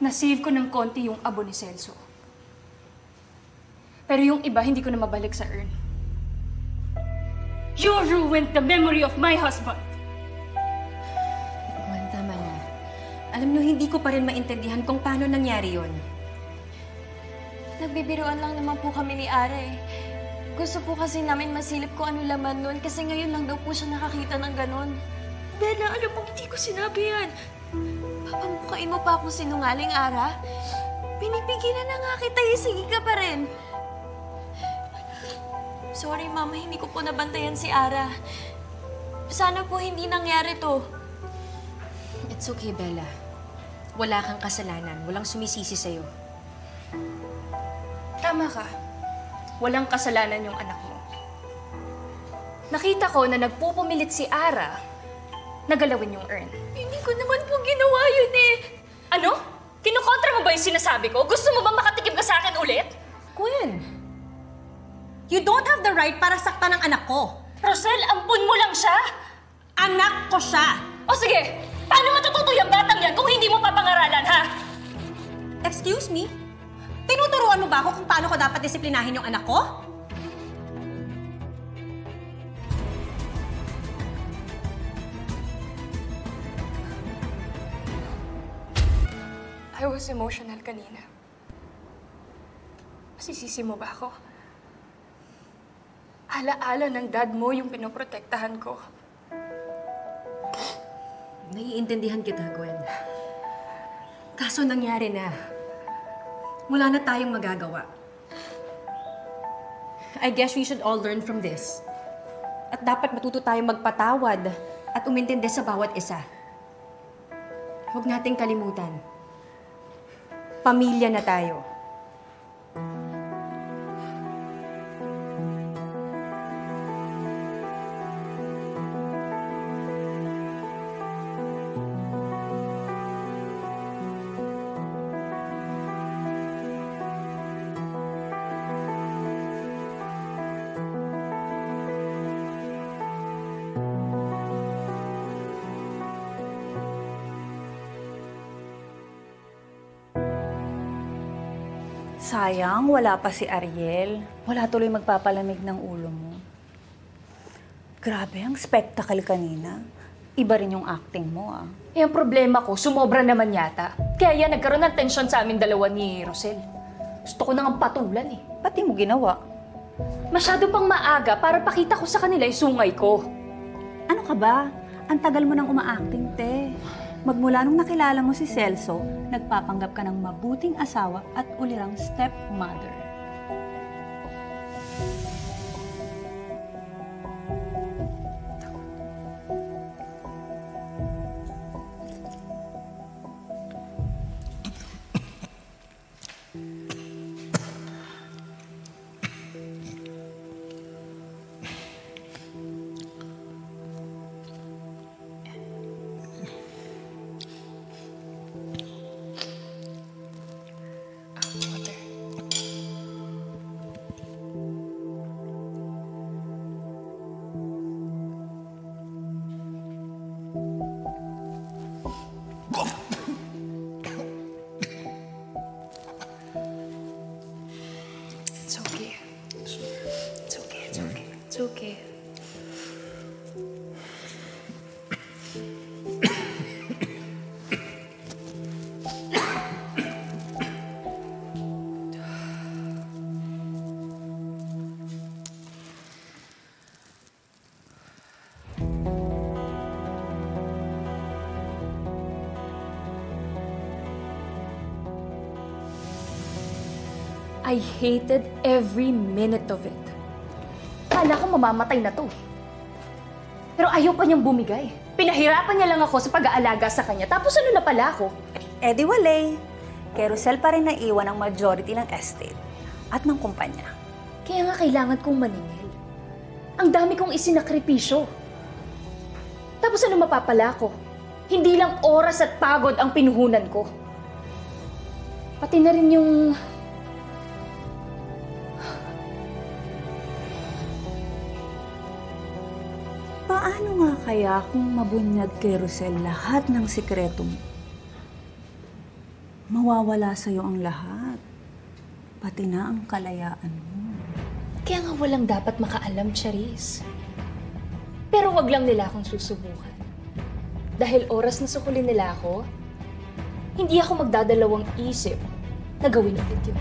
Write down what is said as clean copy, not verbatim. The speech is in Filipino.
nasave ko ng konti yung abo ni Celso. Pero yung iba, hindi ko na mabalik sa Earn. You ruined the memory of my husband! Gwen, tama na. Alam niyo, hindi ko pa rin maintindihan kung paano nangyari yon. Nagbibiruan lang naman po kami ni Ara eh. Gusto po kasi namin masilip kung ano laman nun kasi ngayon lang daw po siya nakakita ng ganon. Bella, alam mo, hindi ko sinabi yan. Papamukain mo pa akong sinungaling, Ara. Pinipigilan na nga kita eh. Sige ka pa rin. Sorry, Mama. Hindi ko po nabantayan si Ara. Sana po hindi nangyari to. It's okay, Bella. Wala kang kasalanan. Walang sumisisi sa'yo. Tama ka. Walang kasalanan yung anak mo. Nakita ko na nagpupumilit si Ara na galawin yung Earn. Hindi ko naman po ginawa yun eh. Ano? Kinukontra mo ba yung sinasabi ko? Gusto mo ba makatikim ka sa akin ulit? Gwen, you don't have the right para saktan ng anak ko. Rosel, ampun mo lang siya! Anak ko siya! O sige, paano matututo yung batang yan kung hindi mo papangaralan, ha? Excuse me? Tinuturuan mo ba ako kung paano ko dapat disiplinahin yung anak ko? I was emotional kanina. Masisisi mo ba ako? Ala-ala ng dad mo yung pinoprotektahan ko. Naiintindihan kita, Gwen. Kaso nangyari na. Wala na tayong magagawa. I guess we should all learn from this. At dapat matuto tayong magpatawad at umintindi sa bawat isa. Huwag nating kalimutan. Pamilya na tayo. Sayang, wala pa si Ariel. Wala tuloy magpapalamig ng ulo mo. Grabe, ang spectacle kanina. Iba rin yung acting mo, ah. Eh, ang problema ko, sumobra naman yata. Kaya yan, nagkaroon ng tensyon sa amin dalawa ni Rosel. Gusto ko nang patulan eh. Pati mo ginawa. Masyado pang maaga para pakita ko sa kanila yung sungay ko. Ano ka ba? Ang tagal mo nang uma-acting, te. Magmula nung nakilala mo si Celso, nagpapanggap ka ng mabuting asawa at ulirang stepmother. It's okay. It's okay, it's okay. It's okay. I hated every minute of it. Kala ko mamamatay na to. Pero ayaw pa niyang bumigay. Pinahirapan niya lang ako sa pag-aalaga sa kanya. Tapos ano na pala ako? Eh di walay. Kay Rosel pa rin naiwan ang majority ng estate at ng kumpanya. Kaya nga kailangan kong maningil. Ang dami kong isinakripisyo. Tapos ano mapapala ko? Hindi lang oras at pagod ang pinuhunan ko. Pati na rin yung... Paano nga kaya kung mabunyag kay Rosel lahat ng sikreto mo? mawawala sa'yo ang lahat. Pati na ang kalayaan mo. Kaya nga walang dapat makaalam, Charis. Pero wag lang nila akong susubukan. Dahil oras na sukulin nila ako, hindi ako magdadalawang isip na gawin ulit yun.